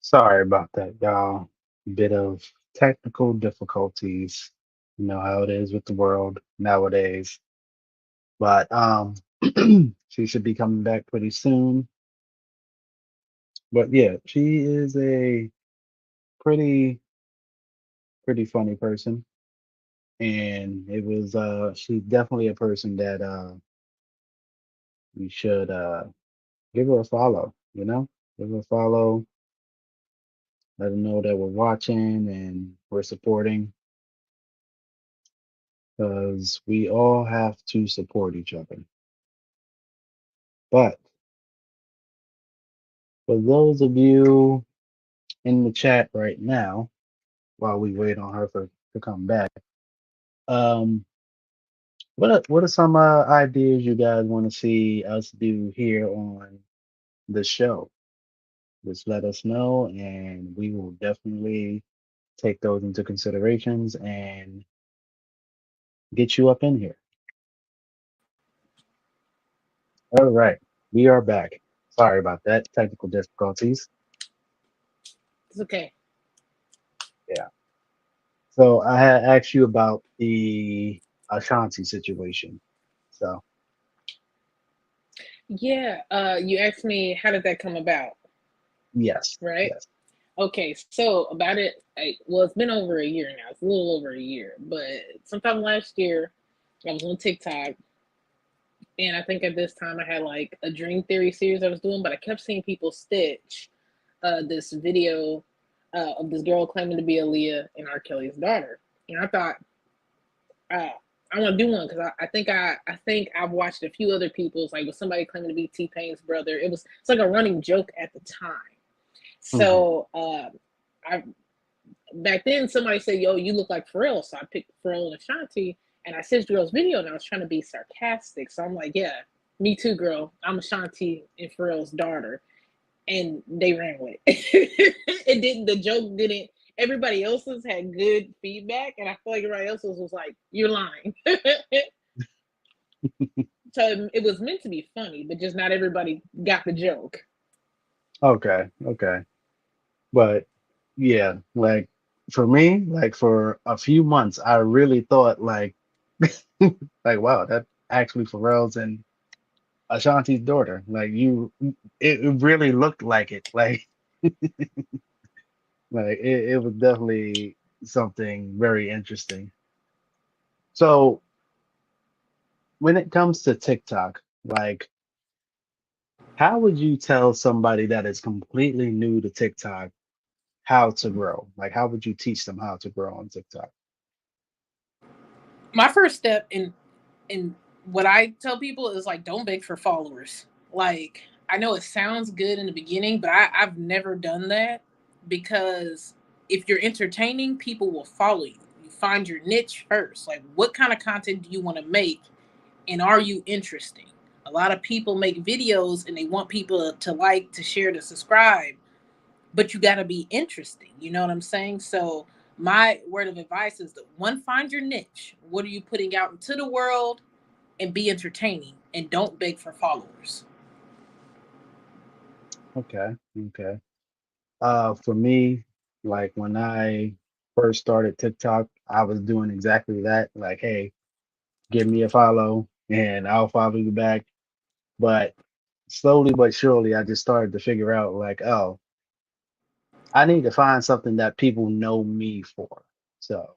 Sorry about that, y'all. Bit of technical difficulties. You know how it is with the world nowadays. But she should be coming back pretty soon. But yeah, she is a pretty pretty funny person. And it was she's definitely a person that we should give her a follow, you know? Give her a follow, let her know that we're watching and we're supporting because we all have to support each other. But for those of you in the chat right now, while we wait on her to come back, um, what are some ideas you guys want to see us do here on the show? Just let us know, and we will definitely take those into considerations and get you up in here. All right, we are back. Sorry about that, technical difficulties. It's okay. Yeah. So I had asked you about the Ashanti situation. So Yeah, you asked me how did that come about, yes, right? yes. Okay, so about it, well, it's been over a year now. It's a little over a year, but sometime last year, I was on TikTok, and I think at this time I had like a dream theory series I was doing, but I kept seeing people stitch this video of this girl claiming to be Aaliyah and R. Kelly's daughter, and I thought, uh, I want to do one because I think I've watched a few other people's like with somebody claiming to be T Pain's brother. It's like a running joke at the time. Hmm. So I back then somebody said, "Yo, you look like Pharrell," so I picked Pharrell and Ashanti, and I sent girl's video, and I was trying to be sarcastic. So I'm like, "Yeah, me too, girl. I'm Ashanti and Pharrell's daughter," and they ran with it. It didn't. The joke didn't. Everybody else's had good feedback, and I feel like everybody else's was like, "You're lying." So it was meant to be funny, but just not everybody got the joke. Okay, okay. But yeah, like for me, like for a few months, I really thought like wow, that actually Pharrell's and Ashanti's daughter. Like it really looked like it. Like it was definitely something very interesting. So when it comes to TikTok, like how would you tell somebody that is completely new to TikTok how to grow? Like how would you teach them how to grow on TikTok? My first step in what I tell people is like don't beg for followers. Like I know it sounds good in the beginning, but I've never done that because if you're entertaining, people will follow you. You find your niche first. Like what kind of content do you want to make and are you interesting? A lot of people make videos and they want people to like, to share, to subscribe, but you got to be interesting. You know what I'm saying? So my word of advice is that one, find your niche. What are you putting out into the world? And be entertaining and don't beg for followers. Okay, okay. For me, like when I first started TikTok, I was doing exactly that. Like, hey, give me a follow and I'll follow you back. But slowly but surely, I just started to figure out like, oh, I need to find something that people know me for. So,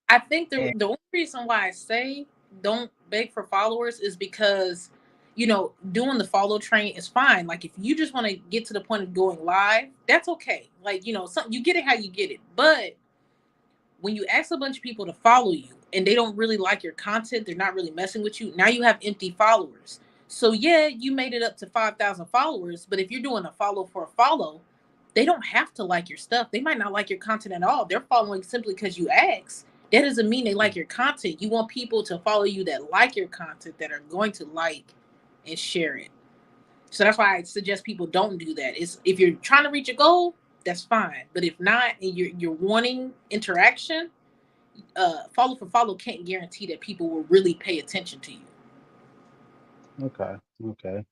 I think the and the only reason why I say don't beg for followers is because doing the follow train is fine. Like if you just want to get to the point of going live, that's okay. Like some you get it how you get it. But when you ask a bunch of people to follow you and they don't really like your content, they're not really messing with you. Now you have empty followers. So yeah, you made it up to 5,000 followers, but if you're doing a follow for a follow, they don't have to like your stuff. They might not like your content at all. They're following simply because you ask. That doesn't mean they like your content. You want people to follow you that like your content, that are going to like and share it. So that's why I suggest people don't do that. Is if you're trying to reach a goal, that's fine. But if not, and you're wanting interaction, follow for follow can't guarantee that people will really pay attention to you. okay, okay.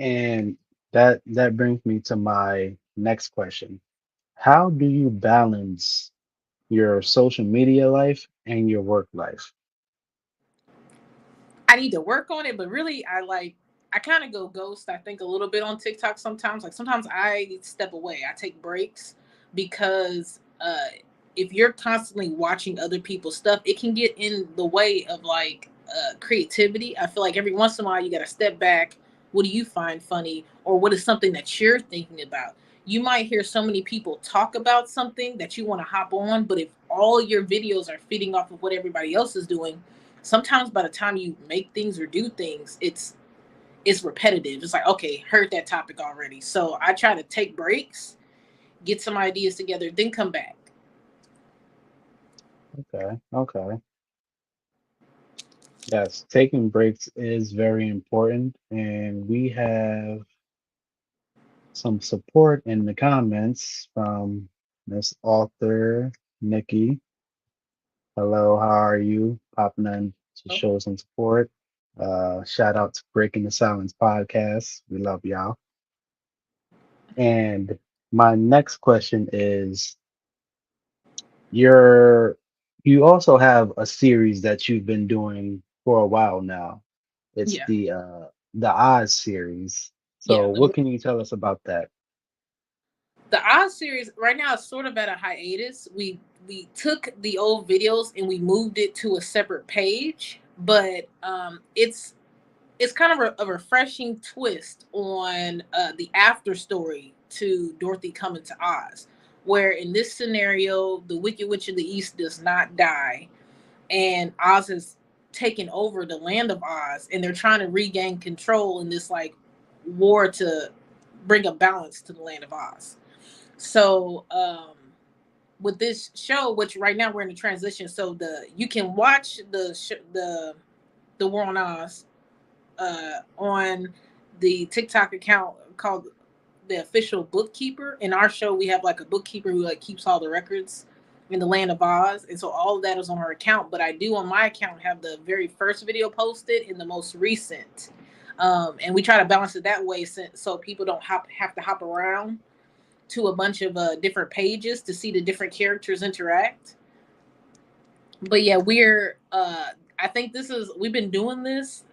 And that brings me to my Next question. How do you balance your social media life and your work life? I need to work on it, but really, I kind of go ghost. I think a little bit on TikTok sometimes. Like sometimes I step away. I take breaks because if you're constantly watching other people's stuff, it can get in the way of like creativity. I feel like every once in a while you got to step back. What do you find funny, or what is something that you're thinking about? You might hear so many people talk about something that you want to hop on, but if all your videos are feeding off of what everybody else is doing, sometimes by the time you make things or do things, it's repetitive. It's like, okay, heard that topic already. So I try to take breaks, get some ideas together, then come back. Okay, okay. Yes, taking breaks is very important, and we have some support in the comments from Miss Author Nikki. Hello, how are you? Popping in to show some support. Shout out to Breaking the Silence podcast. We love y'all. And my next question is you're you also have a series that you've been doing for a while now. It's Yeah. the Oz series. Yeah. So what can you tell us about that? The Oz series right now is sort of at a hiatus. We took the old videos and we moved it to a separate page, but it's kind of a refreshing twist on the after story to Dorothy coming to Oz, where in this scenario, the Wicked Witch of the East does not die, and Oz has taken over the land of Oz, and they're trying to regain control in this like war to bring a balance to the land of Oz. So, with this show, which right now we're in the transition, so the you can watch the War on Oz on the TikTok account called the Official Bookkeeper. In our show, we have like a bookkeeper who like keeps all the records in the land of Oz, and so all of that is on her account. But I do on my account have the very first video posted and the most recent, and we try to balance it that way so people don't have to hop around to a bunch of different pages to see the different characters interact. But yeah, we're I think this is we've been doing this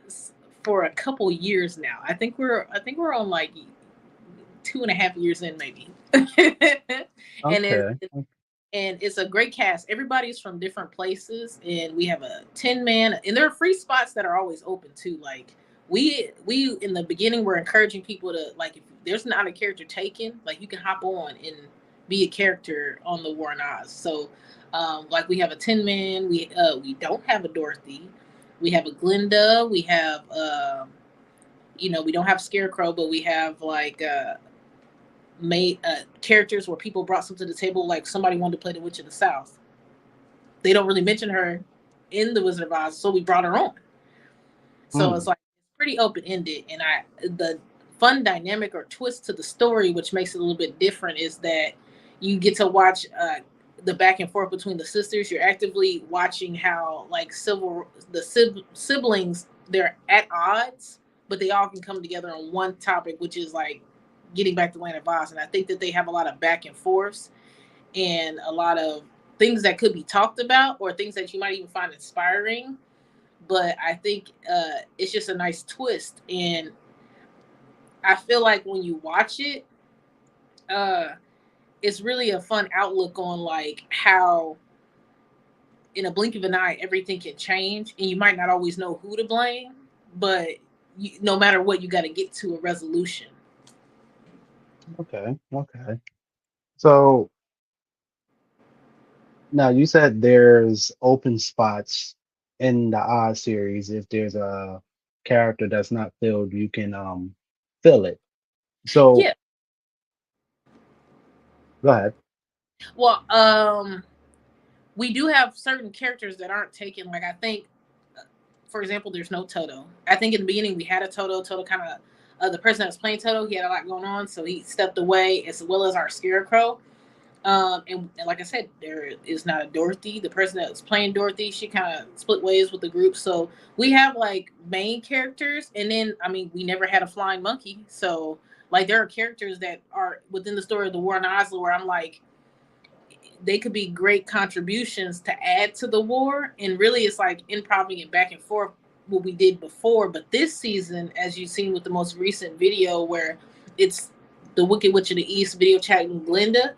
for a couple years now. I think we're on like 2.5 years in maybe. and it Okay. and it's a great cast. Everybody's from different places, and we have a 10 man, and there are free spots that are always open too. Like we in the beginning were encouraging people to like if there's not a character taken, like you can hop on and be a character on the War and Oz. So like we have a 10 man. We don't have a Dorothy. We have a Glinda. We have we don't have Scarecrow, but we have like made characters where people brought something to the table. Like somebody wanted to play the Witch of the South. They don't really mention her in the Wizard of Oz, so we brought her on. So it's Hmm. like it's pretty open ended, and the fun dynamic or twist to the story, which makes it a little bit different, is that you get to watch the back and forth between the sisters. You're actively watching how like siblings they're at odds, but they all can come together on one topic, which is like getting back to Land of Oz. And I think that they have a lot of back and forths and a lot of things that could be talked about or things that you might even find inspiring. But I think it's just a nice twist, and I feel like when you watch it, uh, it's really a fun outlook on like how in a blink of an eye everything can change, and you might not always know who to blame, but no matter what, you got to get to a resolution. Okay. Okay. So now you said there's open spots in the Oz series. If there's a character that's not filled, you can fill it. So Yeah. go ahead. Well, we do have certain characters that aren't taken. Like I think, for example, there's no Toto. I think in the beginning we had a Toto. Toto kind of the person that was playing Toto, he had a lot going on, so he stepped away, as well as our Scarecrow. And like I said, there is not a Dorothy. The person that was playing Dorothy, she kind of split ways with the group. So we have like main characters, and then I mean, we never had a flying monkey, so Like there are characters that are within the story of the War in Oslo where I'm like, they could be great contributions to add to the war. And really, it's like improving it back and forth what we did before. But this season, as you've seen with the most recent video, where it's the Wicked Witch of the East video chatting Glinda,